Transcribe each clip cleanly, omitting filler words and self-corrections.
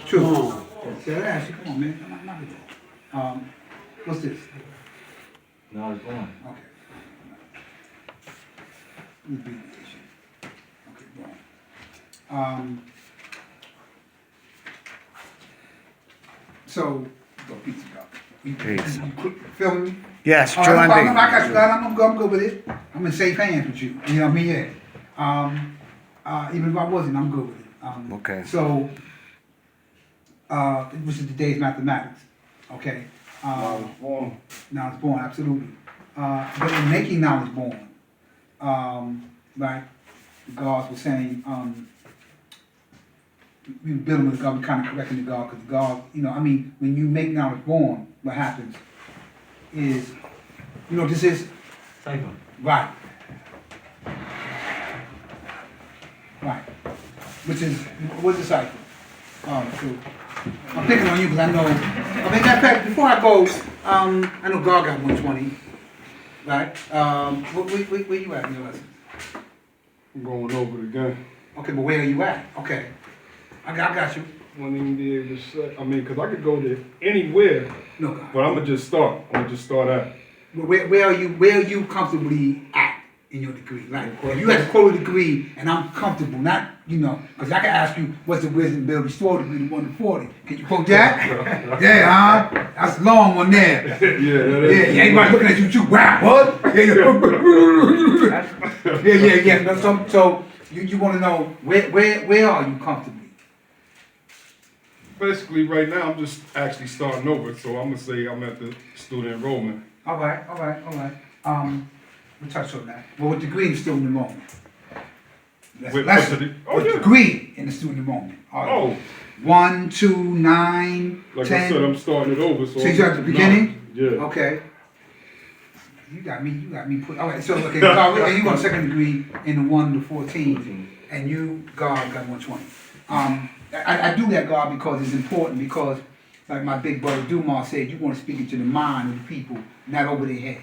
True. Yeah, actually, come on, man. Knock it off. What's this? Knowledge born. Okay. Abbreviation. Okay, born. So, go pizza go. Peace. Feel me? Yes, All true right, indeed. I got you, God. I'm good with it. I'm in safe hands with you. You know what I mean? Yeah. Even if I wasn't, I'm good with it. Okay. So, which is today's mathematics. Okay. Knowledge born. Knowledge born, absolutely. But in making knowledge born, right? The gods were saying, we were dealing with God, we kind of correcting the God, because God, you know, I mean, when you make knowledge born, what happens is, you know, this is Cipher. right. Right. Which is, what's the cipher? So I'm picking on you because I know, I mean, matter of fact, before I go, I know God got 120, right? Where you at in your lessons? I'm going over it again. Okay, but where are you at? Okay. I got you. Wouldn't even be able to say. I mean, because I could go there anywhere, No, God. but I'm going to just start. I'm going to just start at. Where are you comfortably at in your degree? Like, if you had to quote a degree and I'm comfortable, not, you know, because I can ask you, what's the wisdom bill restore degree to 1 to 40? Can you quote that? Yeah, huh? That's a long one there. Yeah, that is. Yeah, everybody looking at you too. Wow, what? Yeah. No, so you want to know where are you comfortably? Basically, right now, I'm just actually starting over. So I'm going to say I'm at the student enrollment. All right. We'll touch on that. Well, with degree in student enrollment. Degree in the student enrollment. All right. Oh. 1, 2, 9, Like 10. I said, I'm starting it over. So you're at the beginning? Yeah. Okay. You got me put. All right. So okay, God, and you got a second degree in the 1 to 14, and you God got 120. I do that, God, because it's important. Because like my big brother Dumas said, you want to speak into the mind of the people, not over their head.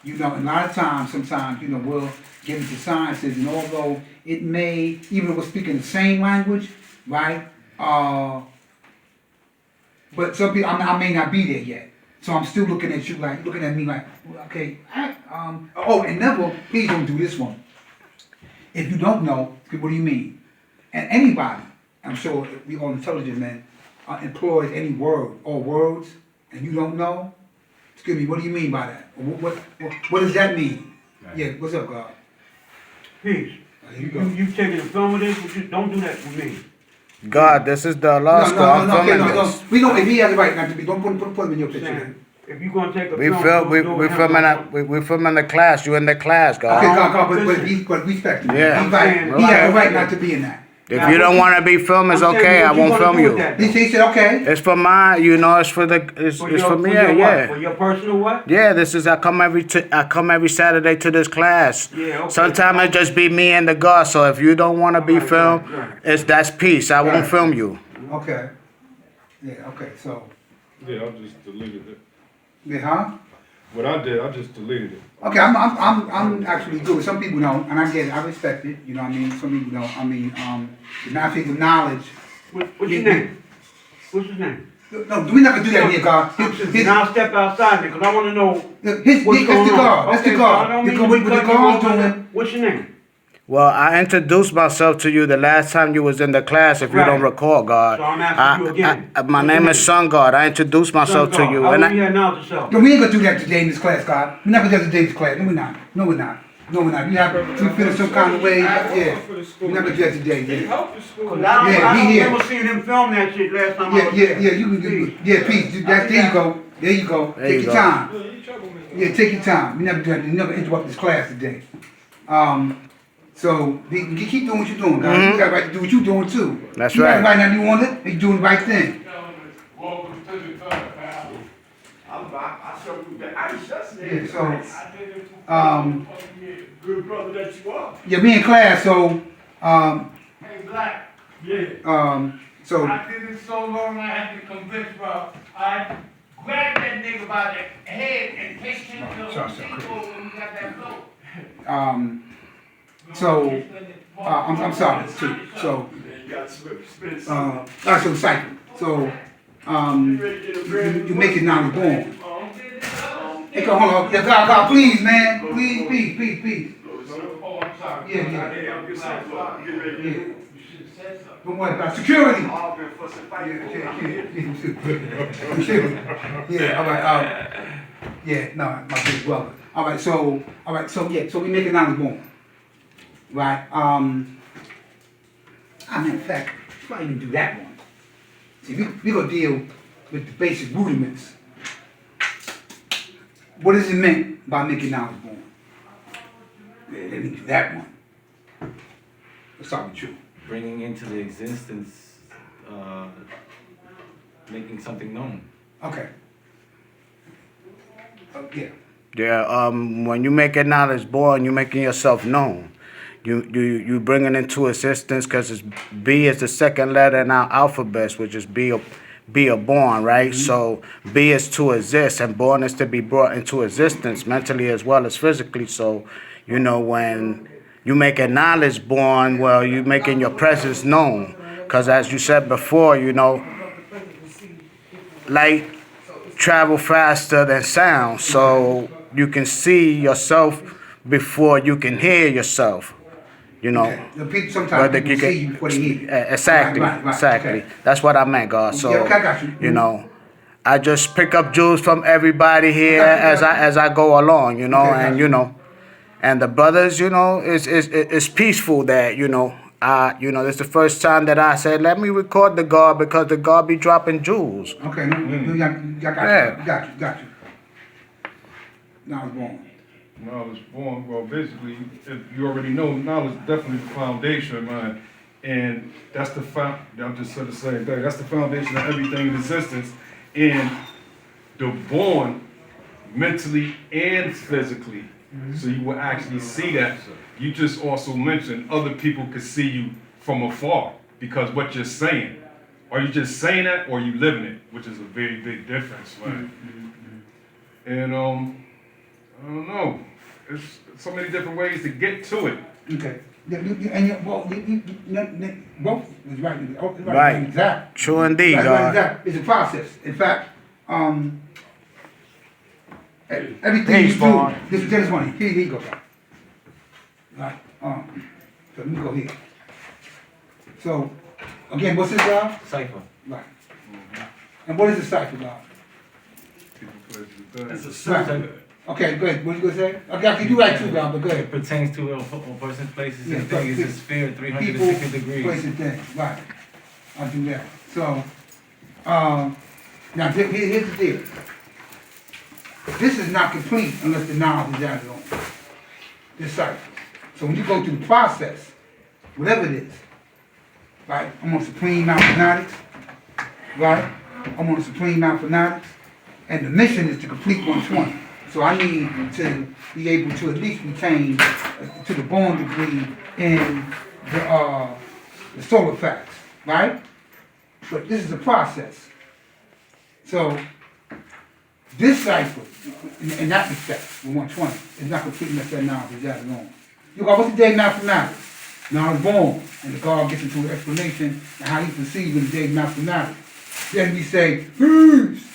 You know, and a lot of times, sometimes, you know, we'll get into sciences, and although it may, even if we're speaking the same language, right? But some people, I may not be there yet. So I'm still looking at you like, looking at me like, okay, and never, please don't do this one. If you don't know, what do you mean? And anybody, I'm sure we all intelligent men, employs any word or words, and you don't know, excuse me, what do you mean by that? What does that mean? Right. Yeah, what's up, God? Peace. You taking a film with this? Don't do that with me. God, this is the law school. I'm filming this. We know if he has the right not to be. Don't put him in your picture. If you're gonna take a We filming the class. You in the class, God. Okay, God, but respect him. Yeah. He has the right not to be in that. If you don't want to be filmed, it's okay. I won't film you. He said okay. It's for mine, you know. It's for the. It's for me. Yeah. For your personal what? Yeah. This is. I come every Saturday to this class. Yeah. Okay. Sometimes it just be me and the God. So if you don't want to be filmed, that's peace. I won't film you. Okay. Yeah. Okay. So. Yeah, I just deleted it. Yeah. Huh? What I did, I just deleted it. Okay, I'm actually good. Some people don't, and I get it. I respect it. You know what I mean? Some people don't. I mean, the mathematics of knowledge. What's your name? What's his name? No, we're not gonna do that here, God. Now step outside because I want to know that's the God. That's the God. What the God's doing. What's your name? Well, I introduced myself to you the last time you was in the class, if you don't recall, God. So I'm asking you again. My name is Sun God. I introduced myself to you. How old are you now to self? No, we ain't gonna do that today in this class, God. We're not gonna do that today in this class. No, we're not. You have to feel some kind of way. Yeah. We're not gonna do that today. Yeah. I don't remember seeing him film that shit last time. Yeah. You can do. Yeah, peace. There you go. Take your time. Yeah, take your time. We never do that. You never interrupt this class today. So you keep doing what you're doing, guys. You got the right to do what you're doing too. That's you right. You got the right now. You want it? You're doing the right thing. Welcome to the club, pal. I show you that. I just said. Yeah, so, good brother that you are. Yeah, we in class. So, Hey, Black. Yeah. So. I did it so long. I had to convince bro. I grabbed that nigga by the head and take him to the people when we got that blow. So, I'm sorry too. So, Alright, so cycle. So, you make it knowledge born. Hey, come hold on. Yeah, God, please, man. Please. Yeah. Don't worry about security. Yeah. Yeah, alright, yeah, no, my big brother. Alright, so we make it knowledge born. Right, in fact, why even do that one? See, we gonna deal with the basic rudiments. What is it meant by making knowledge born? Yeah, let me do that one. Let's start with you. Bringing into the existence, making something known. Okay. Yeah. Yeah, when you make a knowledge born, you're making yourself known. You bring it into existence because it's B is the second letter in our alphabet, which is be a born, right? Mm-hmm. So B is to exist, and born is to be brought into existence mentally as well as physically. So, when you make a knowledge born, well, you're making your presence known. Because as you said before, light travel faster than sound, so you can see yourself before you can hear yourself. Okay. The people sometimes people see you before they hear you. Exactly, Right, exactly. okay. That's what I meant, God. So, Yeah, okay, I got you. I just pick up jewels from everybody here as I go along, Okay, I and got you. and the brothers, it's peaceful that this is the first time that I said let me record the God because the God be dropping jewels. Okay, I got you. Now it's born. Knowledge born, well, basically, if you already know, knowledge is definitely the foundation, man. And that's I'm just said the same thing. That's the foundation of everything in existence. And the born, mentally and physically. So you will actually see that. You just also mentioned other people could see you from afar because what you're saying. Are you just saying that or are you living it? Which is a very big difference, man. And I don't know. There's so many different ways to get to it. Okay. And both is right. Right. Exactly. True indeed, Right, God. exactly. It's a process. In fact, everything Peace, you Vaughn. do. This one. Here you go. Right. So let me go here. So again, what's this, God? Cipher. Right. And what is the cipher, God? People, places, It's things. a Right. Okay, go ahead. What you gonna say? Okay, I can do that too, God, but go It ahead. pertains to a person, places, Yeah, and things. It's a people, sphere, 360 degrees. places, things. Right. I'll do that. So, now here's the deal. This is not complete unless the knowledge is added on. This cipher. So when you go through the process, whatever it is, right? I'm on supreme mathematics, right? I'm on supreme mathematics, and the mission is to complete 120. So I need to be able to at least retain to the born degree in the solar facts, right? But this is a process. So this cipher, in that respect, with 120, is not complete unless that knowledge is added on. You go, what's the day of mathematics? Now it's born, and the God gets into an explanation of how he perceives in the day of mathematics. Then we say, peace,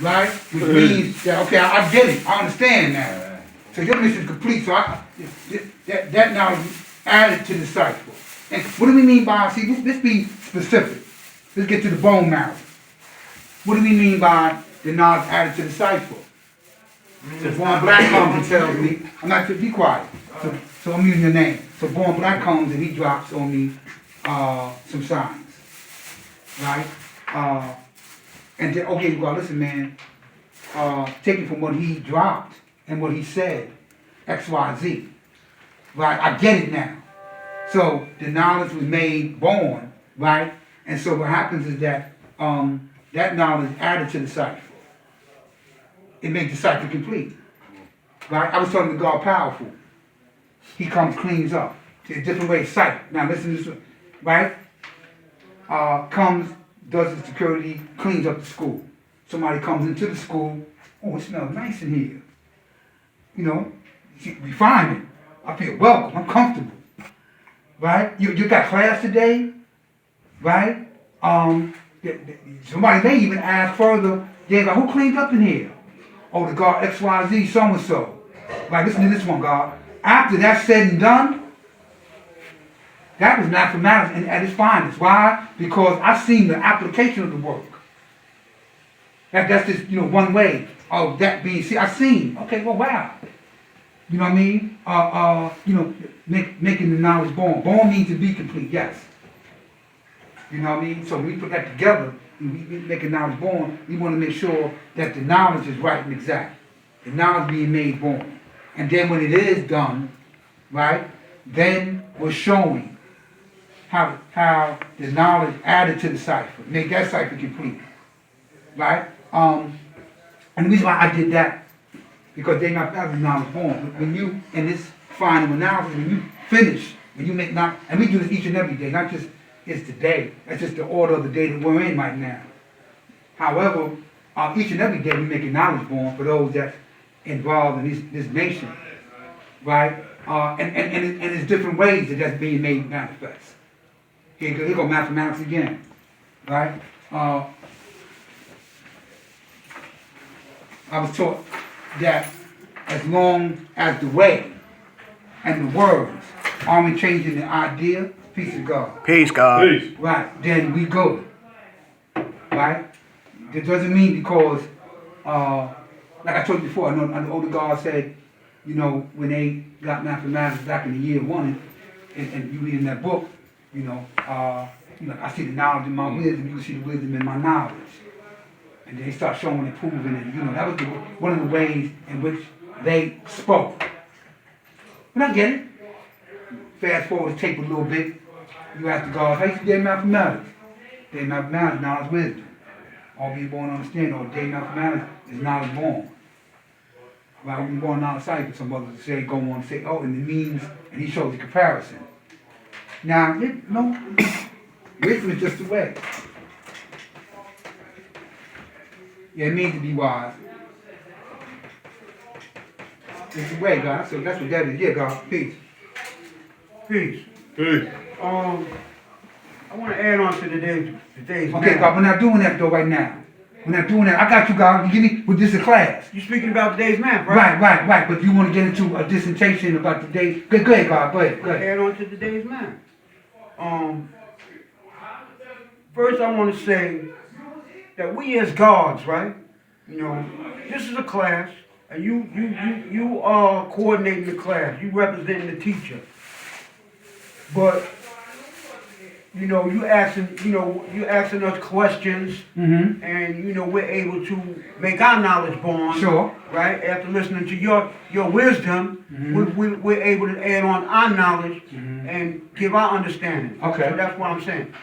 right? Which means that, okay, I get it, I understand now. So your mission is complete, so that knowledge is added to the cipher. And what do we mean by, see, let's be specific. Let's get to the bone marrow. What do we mean by the knowledge added to the cipher? So Born Black comes and tells me, I'm not to be quiet. So I'm using your name. So Born Black comes and he drops on me some signs. Right? And then, okay, well, listen, man, taking from what he dropped and what he said, X, Y, Z. Right? I get it now. So the knowledge was made born, right? And so what happens is that that knowledge added to the cipher. It makes the cipher complete. Right? I was talking to God powerful. He comes, cleans up. There's different ways, sight. Now listen to this, right? Comes, does the security, cleans up the school. Somebody comes into the school, oh, it smells nice in here. You know, refinement. I feel welcome, I'm comfortable. Right? You got class today? right? Somebody may even ask further, yeah, God, who cleaned up in here? Oh, the God XYZ, so and so. Like, listen to this one, God. After that's said and done, that was mathematics at its finest. Why? Because I seen the application of the work. That's just, one way of that being seen. I seen, okay, well, wow. You know what I mean? Making the knowledge born. Born means to be complete, yes. You know what I mean? So when we put that together, and we make a knowledge born, we want to make sure that the knowledge is right and exact. The knowledge being made born. And then when it is done, right, then we're showing how the knowledge added to the cipher, make that cipher complete. Right? And the reason why I did that, because they're not having knowledge born. When you, in this final analysis, when you finish, when you make knowledge, and we do this each and every day, not just it's today, that's just the order of the day that we're in right now. However, each and every day we make a knowledge born for those that's involved in this nation, right? And there's different ways that that's being made manifest. Here go mathematics again, right? I was taught that as long as the way and the words aren't changing the idea, peace of God. Peace, God. Peace. Right, then we good. Right? That doesn't mean because, like I told you before, I know the older God said, when they got mathematics back in the year one, and you read in that book, I see the knowledge in my wisdom, you see the wisdom in my knowledge. And they start showing and proving it. That was one of the ways in which they spoke. And I get it. Fast forward the tape a little bit. You ask the God, how you study mathematics? Day mathematics, knowledge, wisdom. All we born understand, or day mathematics is knowledge born. Right, when we born knowledge cycle, some others say, go on and say, oh, and it means, and he shows the comparison. Now, wisdom is just the way. Yeah, it means to be wise. It's the way, God. So that's what that is. Yeah, God. Peace. Peace. Peace. I want to add on to today's Okay, math. God, we're not doing that though right now. We're not doing that. I got you, God. You give me with this a class. You're speaking about today's math, right? Right. But you want to get into a dissertation about today. Go ahead, God. Go ahead. Add on to today's math. First I want to say that we as gods, right? This is a class, and you are coordinating the class. You representing the teacher. But you asking us questions, and we're able to make our knowledge born. Sure. Right? After listening to your wisdom, we're able to add on our knowledge and give our understanding. Okay. So that's what I'm saying.